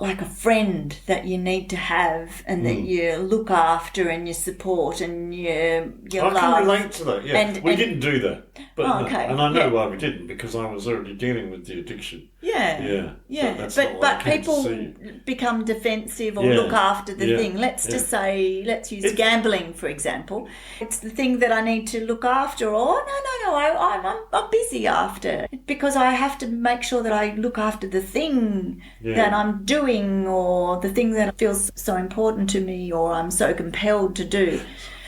like a friend that you need to have and that you look after and you support and you love. I can relate to that, yeah. And- we and- didn't do that. But Oh, okay. And I know Yeah. why we didn't, because I was already dealing with the addiction. Yeah. Yeah. That's not what I But came to people see. become defensive or Yeah. look after the Yeah. thing. Let's just say, let's use gambling, for example. It's the thing that I need to look after, or no, I'm busy after. Because I have to make sure that I look after the thing that I'm doing, or the thing that feels so important to me, or I'm so compelled to do.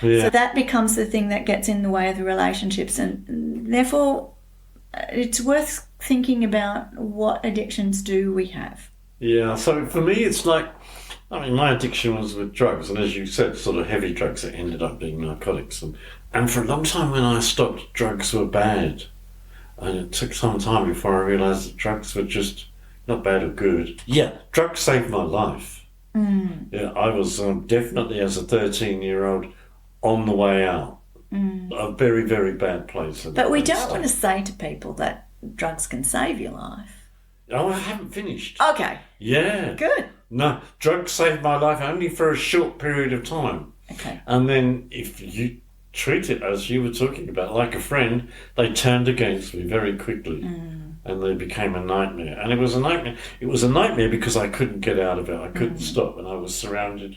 Yeah. So that becomes the thing that gets in the way of the relationships, and therefore it's worth thinking about what addictions do we have. Yeah, so for me, it's like, I mean, my addiction was with drugs, and as you said, sort of heavy drugs that ended up being narcotics. And for a long time when I stopped, drugs were bad. And it took some time before I realised that drugs were just not bad or good. Yeah, drugs saved my life. Yeah, I was definitely, as a 13-year-old, on the way out. A very, very bad place. But we don't want to say to people that drugs can save your life. Oh, I haven't finished. Okay, Yeah. good. No, drugs saved my life only for a short period of time. Okay. And then if you treat it as you were talking about, like a friend, they turned against me very quickly. And they became a nightmare. And it was a nightmare. It was a nightmare because I couldn't get out of it. I couldn't stop. And I was surrounded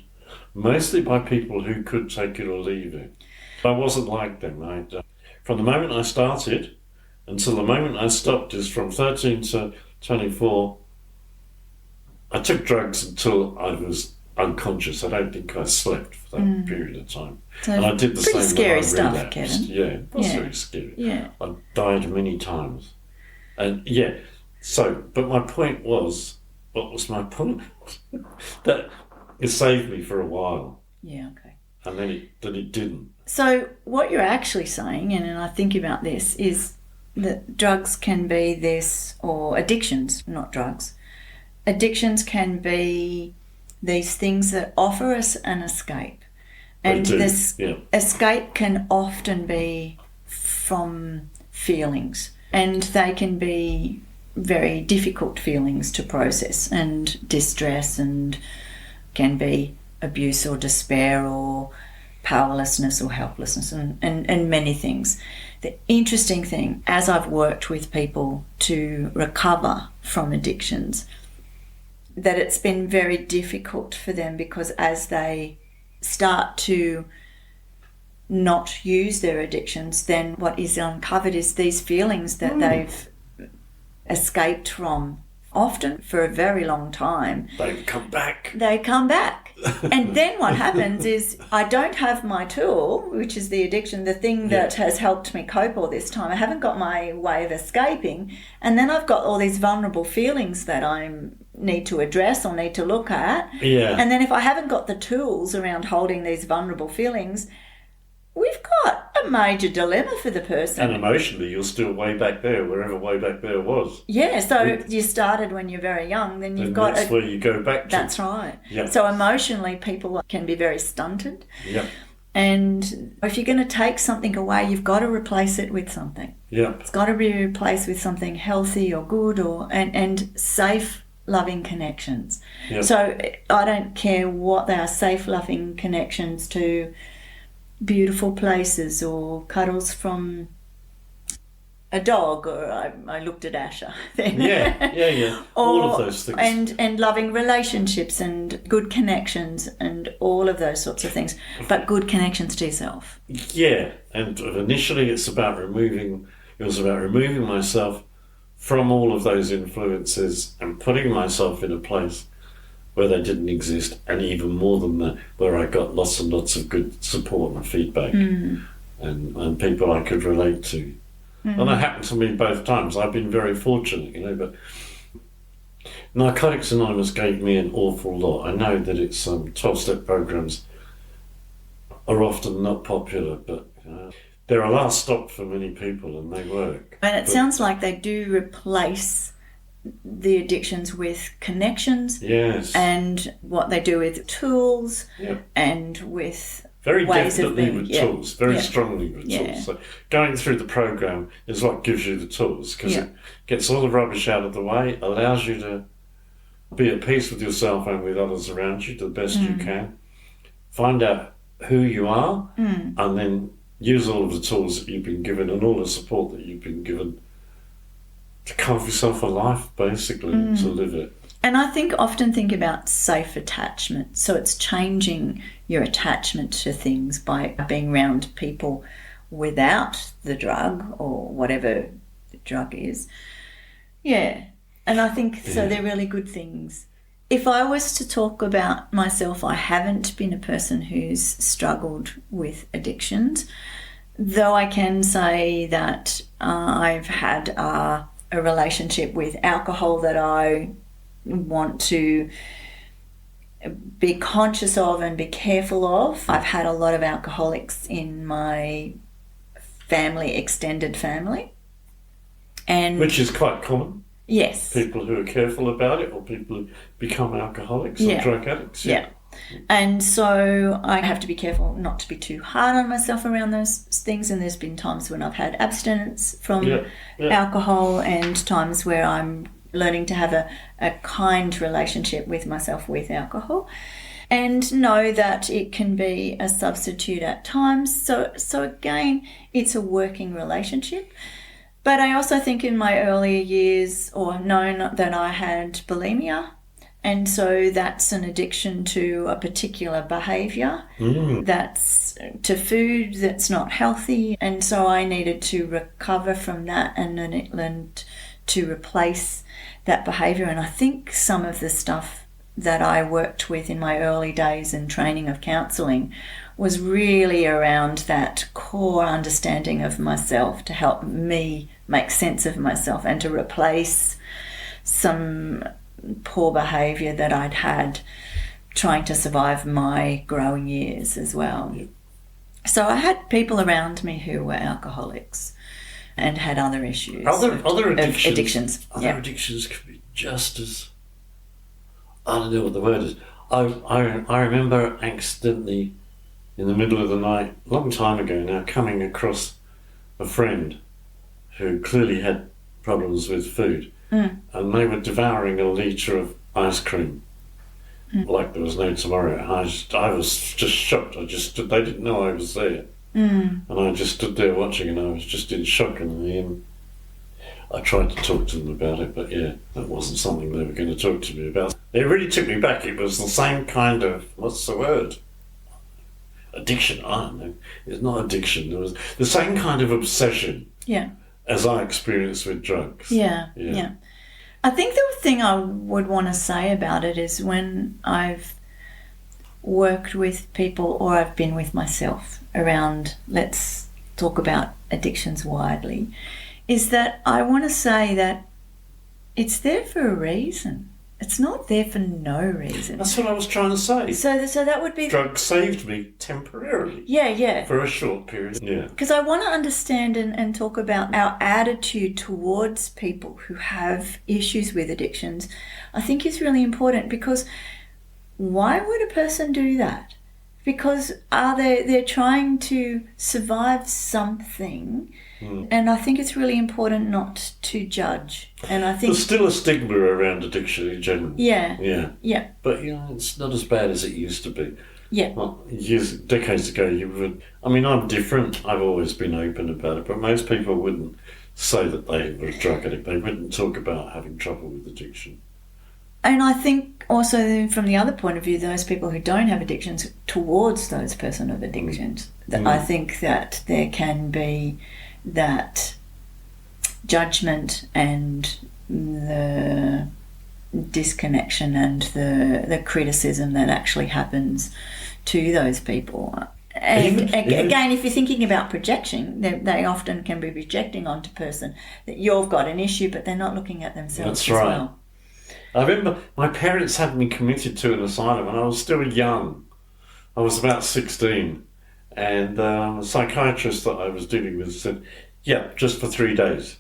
mostly by people who could take it or leave it. I wasn't like them. From the moment I started until the moment I stopped, is from 13 to 24, I took drugs until I was unconscious. I don't think I slept for that period of time. So and I did the pretty same scary when I stuff, relapsed. Kevin. Yeah, it was Yeah. very scary. Yeah. I died many times. And but my point was, what was my point? That it saved me for a while, Yeah, okay. and then it didn't. So what you're actually saying, and I think about this, is that drugs can be this, or addictions, not drugs. Addictions can be these things that offer us an escape. And They do, this yeah. escape can often be from feelings, and they can be very difficult feelings to process, and distress, and can be abuse or despair or powerlessness or helplessness, and many things. The interesting thing, as I've worked with people to recover from addictions, that it's been very difficult for them, because as they start to not use their addictions, then what is uncovered is these feelings that they've escaped from, often for a very long time. They come back. They come back. And then what happens is I don't have my tool, which is the addiction, the thing that has helped me cope all this time. I haven't got my way of escaping. And then I've got all these vulnerable feelings that I need to address or need to look at. Yeah. And then if I haven't got the tools around holding these vulnerable feelings, we've got a major dilemma for the person. And emotionally, you're still way back there, wherever way back there was. Yeah, so you started when you're very young, then you've And got that's where you go back to. That's right. Yeah. So emotionally, people can be very stunted. Yep. And if you're going to take something away, you've got to replace it with something. Yep. It's got to be replaced with something healthy or good, or and safe, loving connections. Yep. So I don't care what they are, safe, loving connections to beautiful places, or cuddles from a dog, or I looked at Asher then. Yeah. All of those things. And loving relationships and good connections and all of those sorts of things. But good connections to yourself. Yeah, and initially it was about removing myself from all of those influences and putting myself in a place where they didn't exist, and even more than that, where I got lots and lots of good support and feedback and people I could relate to. And that happened to me both times. I've been very fortunate, but Narcotics Anonymous gave me an awful lot. I know that it's 12-step programs are often not popular, but they're a last stop for many people, and they work. And it sounds like they do replace the addictions with connections. Yes. And what they do with tools. Yep. And with very ways of definitely being, with tools, very strongly with Yeah. tools. So going through the program is what gives you the tools, because Yeah. it gets all the rubbish out of the way, allows you to Be at peace with yourself and with others around you the best you can. Find out who you are, and then use all of the tools that you've been given and all the support that you've been given to carve yourself a life, basically, to live it. And I often think about safe attachment. So it's changing your attachment to things by being around people without the drug or whatever the drug is. Yeah. And I think so they're really good things. If I was to talk about myself, I haven't been a person who's struggled with addictions, though I can say that I've had a relationship with alcohol that I want to be conscious of and be careful of. I've had a lot of alcoholics in my family, extended family. Which is quite common. Yes. People who are careful about it, or people who become alcoholics or drug addicts. Yeah. And so I have to be careful not to be too hard on myself around those things. And there's been times when I've had abstinence from alcohol, and times where I'm learning to have a kind relationship with myself with alcohol, and know that it can be a substitute at times. So again, it's a working relationship. But I also think in my earlier years, or known that I had bulimia, and so that's an addiction to a particular behaviour, that's to food that's not healthy, and so I needed to recover from that and learn to replace that behaviour. And I think some of the stuff that I worked with in my early days in training of counselling was really around that core understanding of myself, to help me make sense of myself and to replace some poor behaviour that I'd had trying to survive my growing years as well. Yep. So I had people around me who were alcoholics and had other issues. Other addictions. Other addictions could be just as, I don't know what the word is. I remember accidentally in the middle of the night, a long time ago now, coming across a friend who clearly had problems with food, and they were devouring a litre of ice cream like there was no tomorrow. I was just shocked. They didn't know I was there. And I just stood there watching, and I was just in shock. And I tried to talk to them about it, but that wasn't something they were going to talk to me about. It really took me back. It was the same kind of, what's the word? Addiction, I don't know. It's not addiction. It was the same kind of obsession as I experienced with drugs. Yeah. I think the thing I would want to say about it is when I've worked with people, or I've been with myself around, let's talk about addictions widely, is that I want to say that it's there for a reason. It's not there for no reason. That's what I was trying to say. So that would be... Drugs saved me temporarily. Yeah. For a short period. Yeah. Because I want to understand and talk about our attitude towards people who have issues with addictions. I think is really important, because why would a person do that? Because they're trying to survive something. And I think it's really important not to judge. And I think there's still a stigma around addiction in general. Yeah. But it's not as bad as it used to be. Yeah. Well, decades ago, I'm different. I've always been open about it, but most people wouldn't say that they were a drug addict. They wouldn't talk about having trouble with addiction. And I think also from the other point of view, those people who don't have addictions towards those person of addictions, I think that there can be that judgment and the disconnection and the criticism that actually happens to those people. And again, if you're thinking about projection, they often can be projecting onto a person that you've got an issue, but they're not looking at themselves. That's right. As well. I remember my parents had me committed to an asylum when I was still young. I was about 16. And the psychiatrist that I was dealing with said, just for 3 days.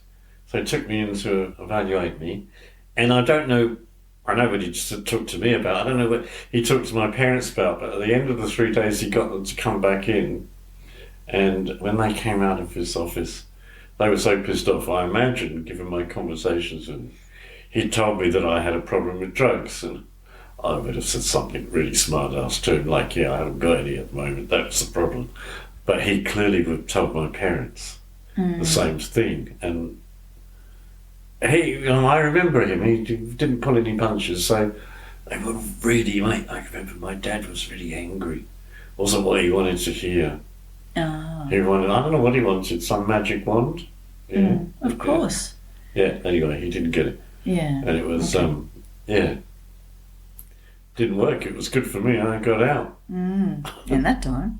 So he took me in to evaluate me. And I don't know, I know what he just talked to me about. I don't know what he talked to my parents about, but at the end of the 3 days, he got them to come back in. And when they came out of his office, they were so pissed off, I imagine, given my conversations with him. he told me that I had a problem with drugs, and I would have said something really smart-ass to him, like, yeah, I haven't got any at the moment, that's the problem. But he clearly would have told my parents the same thing. And I remember him, he didn't pull any punches, so they were really, I remember my dad was really angry. Wasn't what he wanted to hear. Oh. He wanted, I don't know what he wanted, some magic wand. Yeah. Of course. Yeah, anyway, he didn't get it. Yeah. And it was, didn't work. It was good for me. I got out. In that time.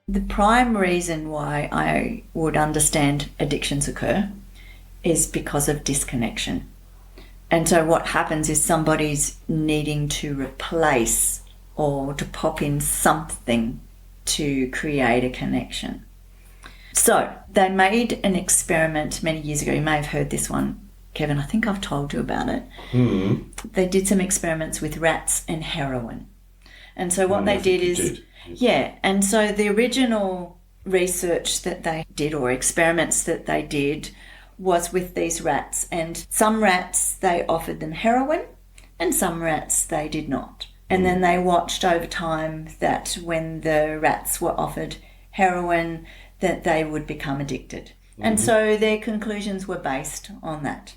The prime reason why I would understand addictions occur is because of disconnection. And so what happens is somebody's needing to replace or to pop in something to create a connection. So they made an experiment many years ago. You may have heard this one, Kevin. I think I've told you about it. They did some experiments with rats and heroin. And so what they did is... Yeah, and so the original research that they did, or experiments that they did, was with these rats. And some rats, they offered them heroin, and some rats, they did not. And then they watched over time that when the rats were offered heroin, that they would become addicted. And so their conclusions were based on that.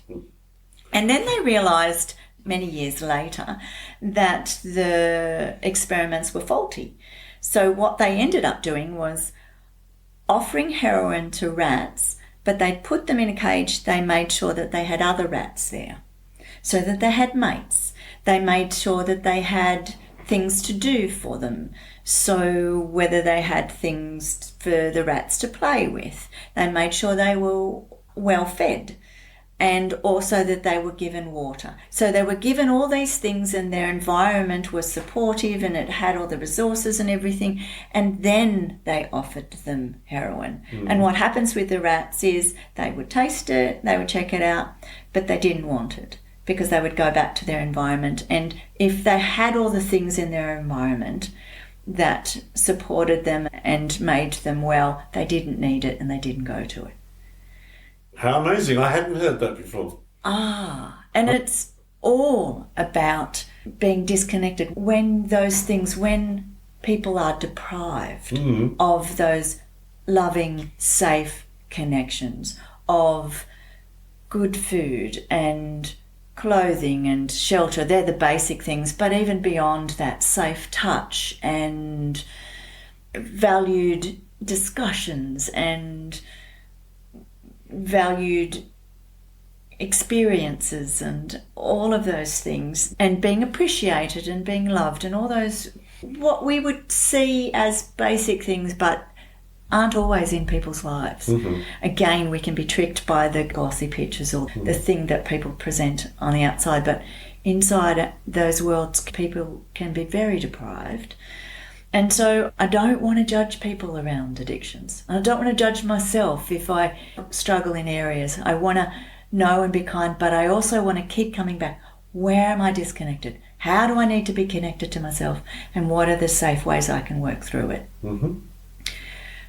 And then they realised many years later that the experiments were faulty. So what they ended up doing was offering heroin to rats, but they'd put them in a cage. They made sure that they had other rats there, so that they had mates. They made sure that they had things to do for them. So whether they had things for the rats to play with, they made sure they were well fed, and also that they were given water. So they were given all these things, and their environment was supportive, and it had all the resources and everything, and then they offered them heroin. And what happens with the rats is they would taste it, they would check it out, but they didn't want it because they would go back to their environment. And if they had all the things in their environment that supported them and made them well, they didn't need it and they didn't go to it. How amazing. I hadn't heard that before. And it's all about being disconnected. When people are deprived of those loving, safe connections, of good food and clothing and shelter, they're the basic things, but even beyond that, safe touch and valued discussions and valued experiences and all of those things, and being appreciated and being loved, and all those what we would see as basic things but aren't always in people's lives. Again, we can be tricked by the glossy pictures or the thing that people present on the outside, but inside those worlds people can be very deprived. And so I don't want to judge people around addictions. I don't want to judge myself if I struggle in areas. I want to know and be kind, but I also want to keep coming back. Where am I disconnected? How do I need to be connected to myself? And what are the safe ways I can work through it?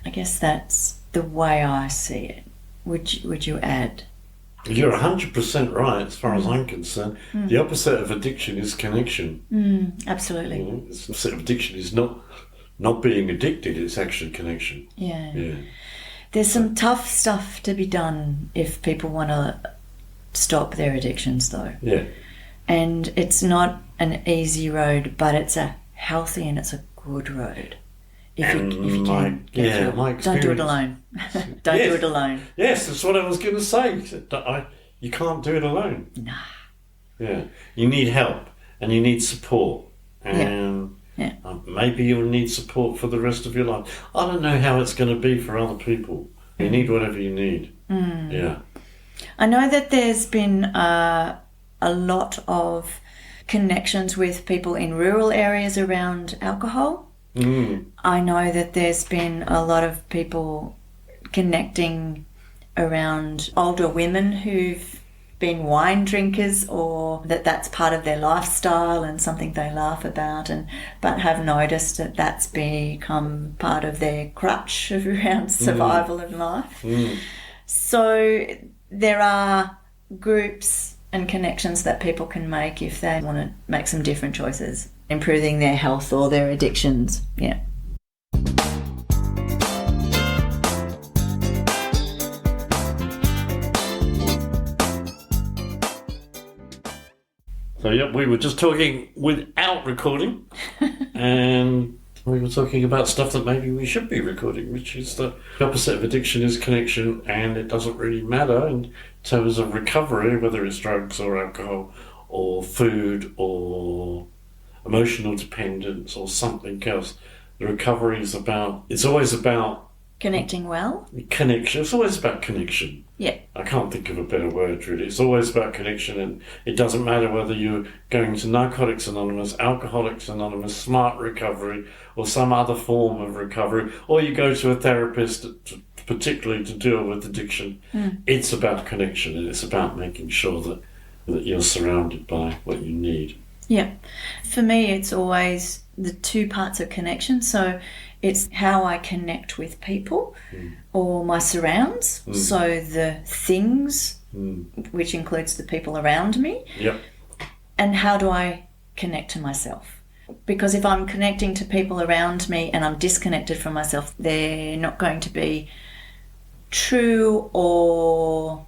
I guess that's the way I see it. Would you add? You're 100% right as far as I'm concerned. The opposite of addiction is connection. Absolutely. The opposite of addiction is not being addicted, it's actually connection. Yeah. There's some tough stuff to be done if people want to stop their addictions, though. Yeah. And it's not an easy road, but it's a healthy and it's a good road. If you can get through it. My Don't do it alone. Don't do it alone. Yes, that's what I was going to say. You can't do it alone. Nah. Yeah. You need help and you need support. And maybe you'll need support for the rest of your life. I don't know how it's going to be for other people. You need whatever you need. Yeah. I know that there's been a lot of connections with people in rural areas around alcohol. I know that there's been a lot of people connecting around older women who've been wine drinkers, or that's part of their lifestyle and something they laugh about, but have noticed that that's become part of their crutch around survival in life. So there are groups and connections that people can make if they want to make some different choices, improving their health or their addictions. Yeah. So yeah, we were just talking without recording, and we were talking about stuff that maybe we should be recording, which is the opposite of addiction is connection, and it doesn't really matter in terms of recovery, whether it's drugs or alcohol or food or emotional dependence or something else. The recovery is it's always about connecting well. Connection. It's always about connection. Yeah. I can't think of a better word, really. It's always about connection, and it doesn't matter whether you're going to Narcotics Anonymous, Alcoholics Anonymous, Smart Recovery, or some other form of recovery, or you go to a therapist, particularly to deal with addiction. It's about connection, and it's about making sure that you're surrounded by what you need. Yeah. For me, it's always the two parts of connection. So it's how I connect with people or my surrounds. So the things, which includes the people around me. Yep. And how do I connect to myself? Because if I'm connecting to people around me and I'm disconnected from myself, they're not going to be true or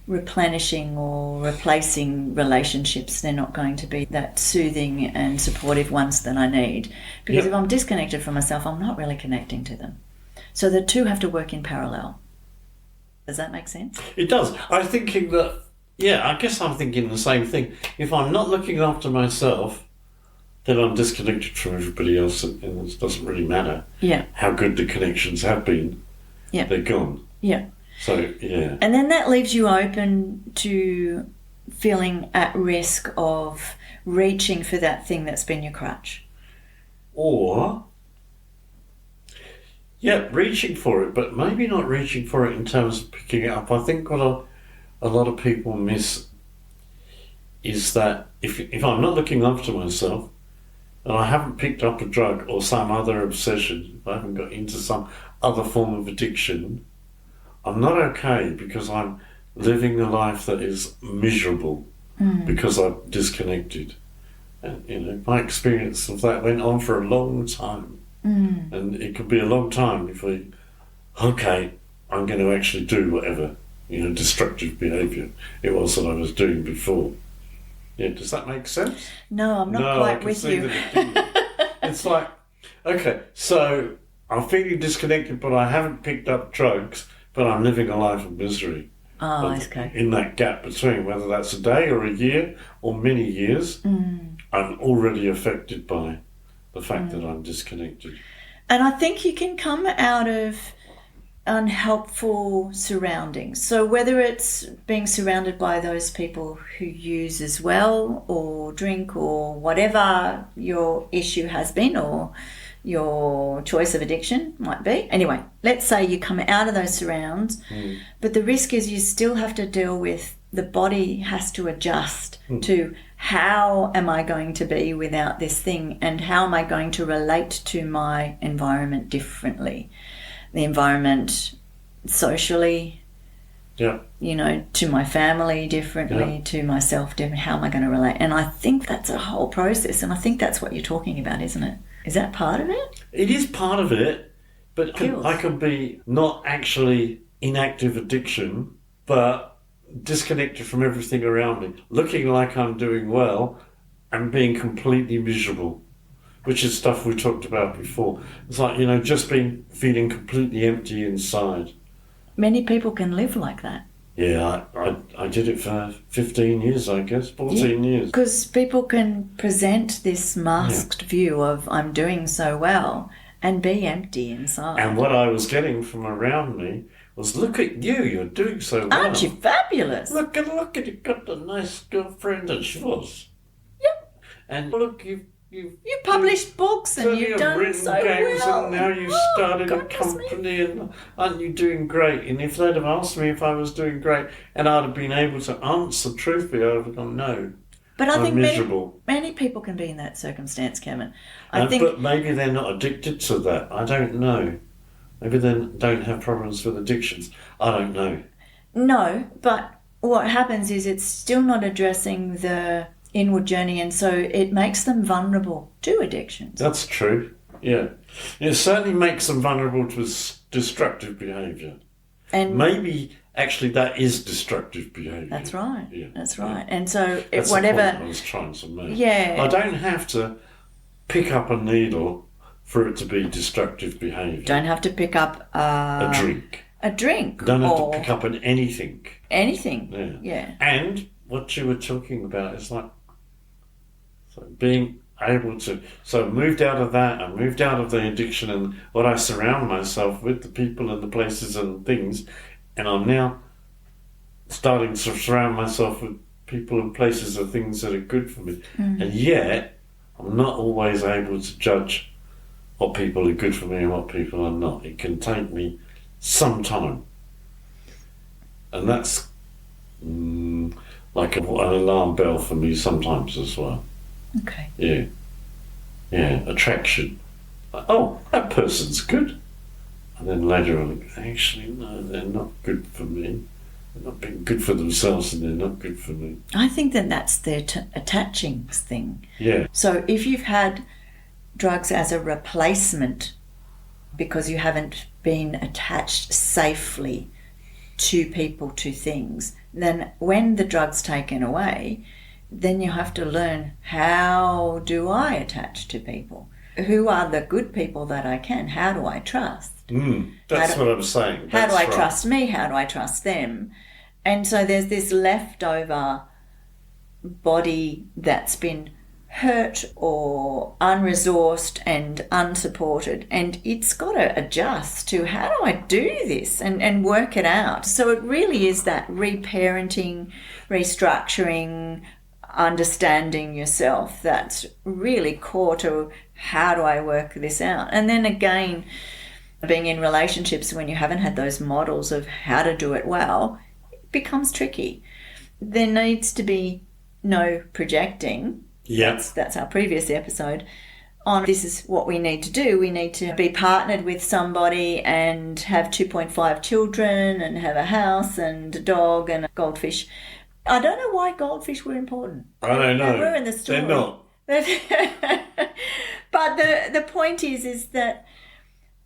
replenishing or replacing relationships. They're not going to be that soothing and supportive ones that I need. Because if I'm disconnected from myself, I'm not really connecting to them. So the two have to work in parallel. Does that make sense? It does. I'm thinking that, I guess I'm thinking the same thing. If I'm not looking after myself, then I'm disconnected from everybody else, and it doesn't really matter how good the connections have been. Yeah. They're gone. Yeah. So, yeah. And then that leaves you open to feeling at risk of reaching for that thing that's been your crutch. Or, reaching for it, but maybe not reaching for it in terms of picking it up. I think what a lot of people miss is that if I'm not looking after myself and I haven't picked up a drug or some other obsession, if I haven't got into some other form of addiction, I'm not okay because I'm living a life that is miserable because I'm disconnected. And my experience of that went on for a long time. And it could be a long time before I'm going to actually do whatever, destructive behaviour it was that I was doing before. Yeah, does that make sense? No, I'm not quite with you. It's like, okay, so I'm feeling disconnected, but I haven't picked up drugs, but I'm living a life of misery. Oh, okay. In that gap between, whether that's a day or a year or many years, I'm already affected by the fact that I'm disconnected. And I think you can come out of unhelpful surroundings. So whether it's being surrounded by those people who use as well or drink or whatever your issue has been or your choice of addiction might be. Anyway, let's say you come out of those surrounds, but the risk is you still have to deal with the body has to adjust to how am I going to be without this thing and how am I going to relate to my environment differently. The environment socially, to my family differently, to myself differently. How am I going to relate? And I think that's a whole process, and I think that's what you're talking about, isn't it? Is that part of it? It is part of it, but I could be not actually in active addiction, but disconnected from everything around me, looking like I'm doing well and being completely miserable, which is stuff we talked about before. It's like, just feeling completely empty inside. Many people can live like that. Yeah, I did it for 15 years, I guess, 14 years. Because people can present this masked view of I'm doing so well and be empty inside. And what I was getting from around me was, look at you, you're doing so well. Aren't you fabulous? Look at you, got a nice girlfriend, and she was. Yep. And look, you've you've published books and you've done written so games, well. and now you've started a company, and aren't you doing great? And if they'd have asked me if I was doing great, and I'd have been able to answer truthfully, I'd have gone, no. But I think miserable. Many people can be in that circumstance, Kevin. But maybe they're not addicted to that. I don't know. Maybe they don't have problems with addictions. I don't know. No, but what happens is it's still not addressing the inward journey, and so it makes them vulnerable to addictions. That's true. Yeah. It certainly makes them vulnerable to destructive behaviour. And maybe actually that is destructive behaviour. That's right. Yeah. That's right. And so that's whatever the point I was trying to make. Yeah. I don't have to pick up a needle for it to be destructive behaviour. Don't have to pick up a drink. A drink. Don't have to pick up an anything. Anything. Yeah. And what you were talking about is like being able to. So I moved out of that. I moved out of the addiction and what I surround myself with, the people and the places and things, and I'm now starting to surround myself with people and places and things that are good for me. And yet, I'm not always able to judge what people are good for me and what people are not. It can take me some time. And that's like an alarm bell for me sometimes as well. Okay. Yeah. Yeah, attraction. Oh, that person's good. And then later on, actually, no, they're not good for me. They're not being good for themselves and they're not good for me. I think that's their attaching thing. Yeah. So if you've had drugs as a replacement because you haven't been attached safely to people, to things, then when the drug's taken away, then you have to learn, how do I attach to people? Who are the good people that I can? How do I trust? That's what I'm saying. How do I trust me? How do I trust them? And so there's this leftover body that's been hurt or unresourced and unsupported, and it's got to adjust to, how do I do this and work it out. So it really is that reparenting, restructuring, understanding yourself that's really core to, how do I work this out. And then again, being in relationships when you haven't had those models of how to do it well, it becomes tricky. There needs to be no projecting. Yeah. That's our previous episode on, this is what we need to do. We need to be partnered with somebody and have 2.5 children and have a house and a dog and a goldfish. I don't know why goldfish were important. I don't know. They were in the story. They're not. But the point is that,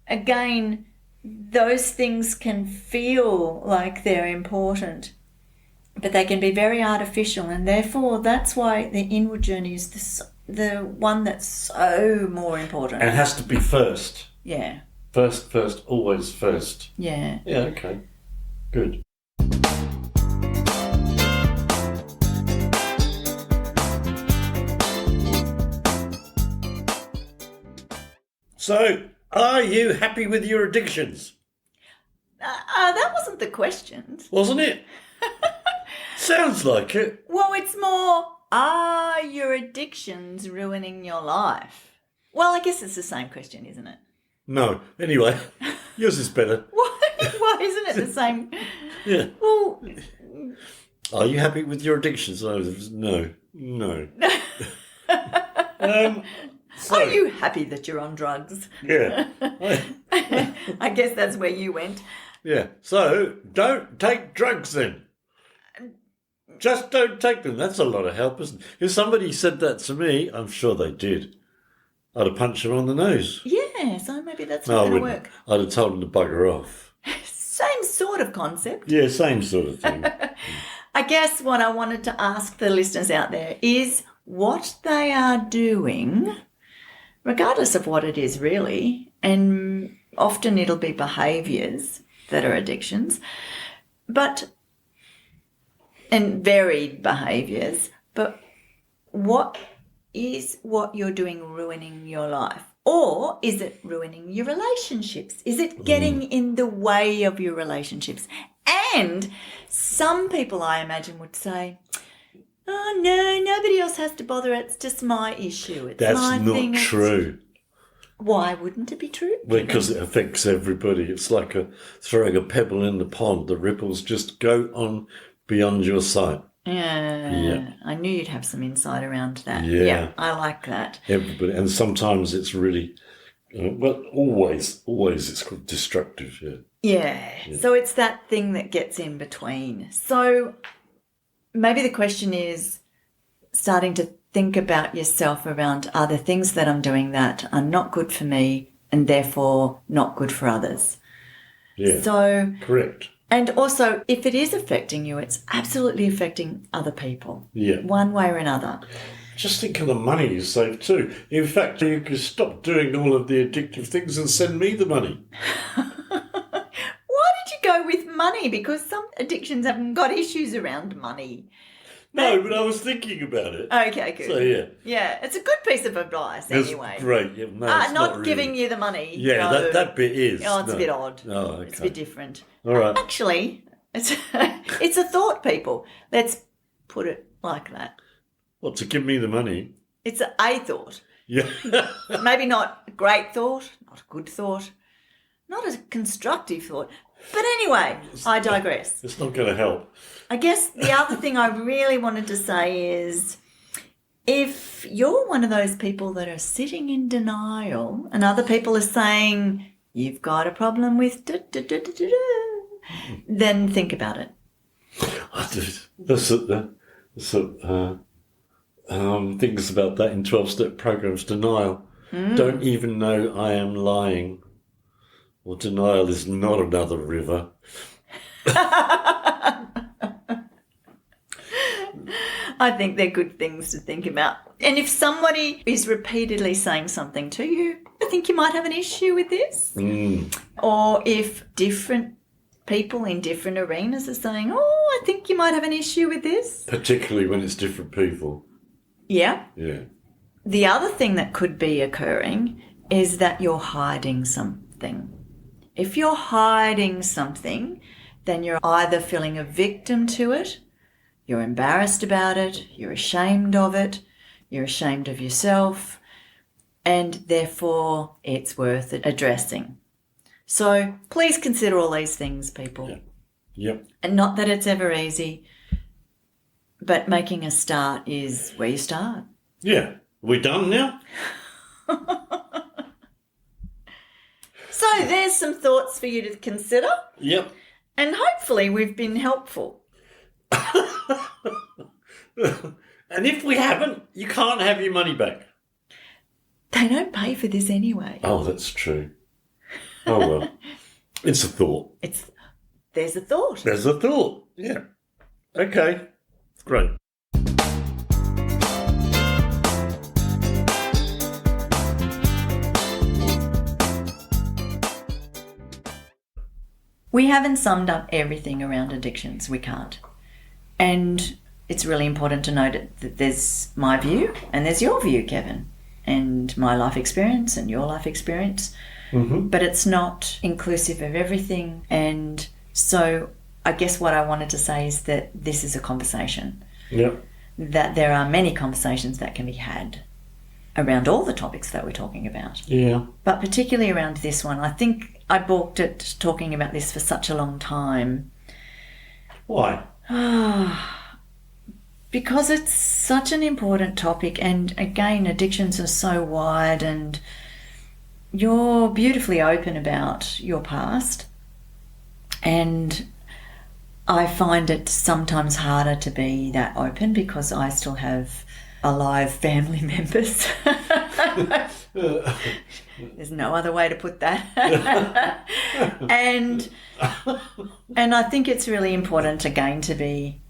again, those things can feel like they're important, but they can be very artificial, and therefore that's why the inward journey is the one that's so more important. And it has to be first. Yeah. First, always first. Yeah. Yeah, okay. Good. So, are you happy with your addictions? That wasn't the question. Wasn't it? Sounds like it. Well, it's more, are your addictions ruining your life? Well, I guess it's the same question, isn't it? No. Anyway, yours is better. Why isn't it the same? Yeah. Well, are you happy with your addictions? No. So, are you happy that you're on drugs? Yeah. I guess that's where you went. Yeah. So, don't take drugs then. Just don't take them. That's a lot of help, isn't it? If somebody said that to me, I'm sure they did, I'd have punched them on the nose. Yeah, so maybe that's No, not I going to wouldn't. work. I'd have told them to bugger off. Same sort of concept. Yeah, same sort of thing. I guess what I wanted to ask the listeners out there is what they are doing, regardless of what it is really, and often it'll be behaviours that are addictions, and varied behaviours, but what is what you're doing ruining your life? Or is it ruining your relationships? Is it getting in the way of your relationships? And some people, I imagine, would say, Oh, no, nobody else has to bother. It's just my issue. It's That's my not thing. true. Why wouldn't it be true? Because it affects everybody. It's like throwing a pebble in the pond. The ripples just go on beyond your sight. Yeah. I knew you'd have some insight around that. Yeah. I like that. Everybody, and sometimes it's really, always it's quite destructive. Yeah. So it's that thing that gets in between. So maybe the question is starting to think about yourself around, are there things that I'm doing that are not good for me and therefore not good for others? Yeah. So Correct. And also, if it is affecting you, it's absolutely affecting other people. Yeah. One way or another. Just think of the money you save too. In fact, you could stop doing all of the addictive things and send me the money. Why did you go with money? Because some addictions haven't got issues around money. No, but I was thinking about it. Okay, good. So, yeah. Yeah, it's a good piece of advice That's anyway. great. Yeah, no, it's not really. giving you the money. Yeah, no. that bit is. Oh, it's a bit odd. Oh, okay. It's a bit different. All right. Actually, it's a thought, people. Let's put it like that. What, to give me the money? It's a thought. Yeah. Maybe not a great thought, not a good thought, not a constructive thought. But anyway, I digress. It's not going to help. I guess the other thing I really wanted to say is if you're one of those people that are sitting in denial and other people are saying, you've got a problem with then think about it. Things about that in 12-step programs. Denial. Don't even know I am lying. Or denial is not another river. I think they're good things to think about. And if somebody is repeatedly saying something to you, I think you might have an issue with this. Or if different people in different arenas are saying, oh, I think you might have an issue with this. Particularly when it's different people. Yeah. Yeah. The other thing that could be occurring is that you're hiding something. If you're hiding something, then you're either feeling a victim to it, you're embarrassed about it, you're ashamed of it, you're ashamed of yourself, and therefore it's worth addressing. So please consider all these things, people. Yeah. Yep. And not that it's ever easy, but making a start is where you start. Yeah. Are we done now? So there's some thoughts for you to consider. Yep. And hopefully we've been helpful. And if we haven't, you can't have your money back. They don't pay for this anyway. Oh, that's true. Oh, well. It's a thought. There's a thought. There's a thought. Yeah. Okay. Great. We haven't summed up everything around addictions. We can't. And it's really important to note that there's my view and there's your view, Kevin, and my life experience and your life experience. Mm-hmm. But it's not inclusive of everything. And so I guess what I wanted to say is that this is a conversation. Yep. That there are many conversations that can be had around all the topics that we're talking about. Yeah. But particularly around this one, I think I balked at talking about this for such a long time. Why? Because it's such an important topic, and again, addictions are so wide, and you're beautifully open about your past, and I find it sometimes harder to be that open because I still have alive family members. There's no other way to put that. and I think it's really important again to be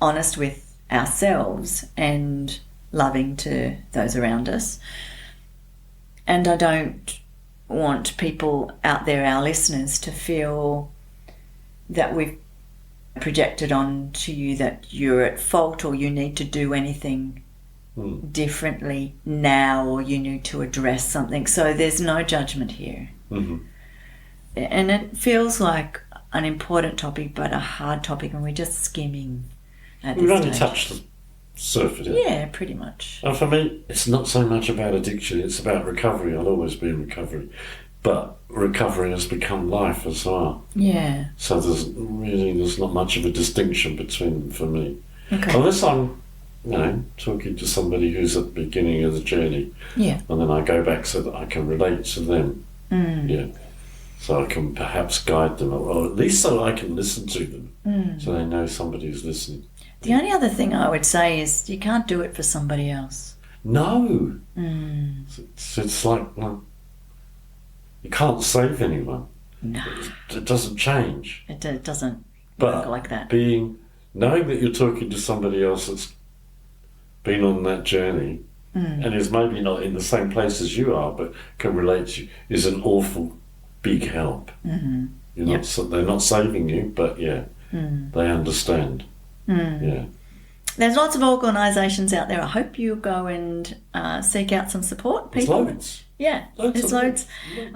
honest with ourselves and loving to those around us. And I don't want people out there, our listeners, to feel that we've projected on to you that you're at fault or you need to do anything differently now or you need to address something. So there's no judgment here. Mm-hmm. And it feels like an important topic but a hard topic, and we're just skimming at this We've only stage. touched them. surf it out. Yeah, pretty much. And for me, it's not so much about addiction, it's about recovery. I'll always be in recovery. But recovery has become life as well. Yeah. So there's not much of a distinction between them for me. Okay. Unless I'm, talking to somebody who's at the beginning of the journey. Yeah. And then I go back so that I can relate to them. Yeah. So I can perhaps guide them, or at least so I can listen to them. So they know somebody's listening. The only other thing I would say is you can't do it for somebody else. No. It's like, well, you can't save anyone. No. It doesn't change. It doesn't But work like that. knowing that you're talking to somebody else that's been on that journey and is maybe not in the same place as you are, but can relate to you, is an awful big help. They're not saving you, but they understand. Yeah. There's lots of organisations out there. I hope you go and seek out some support. People. There's loads. Yeah, there's loads.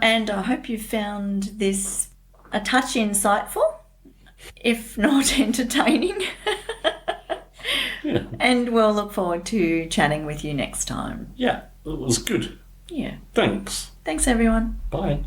And I hope you found this a touch insightful, if not entertaining. Yeah. And we'll look forward to chatting with you next time. Yeah, it was good. Yeah. Thanks. Thanks, everyone. Bye.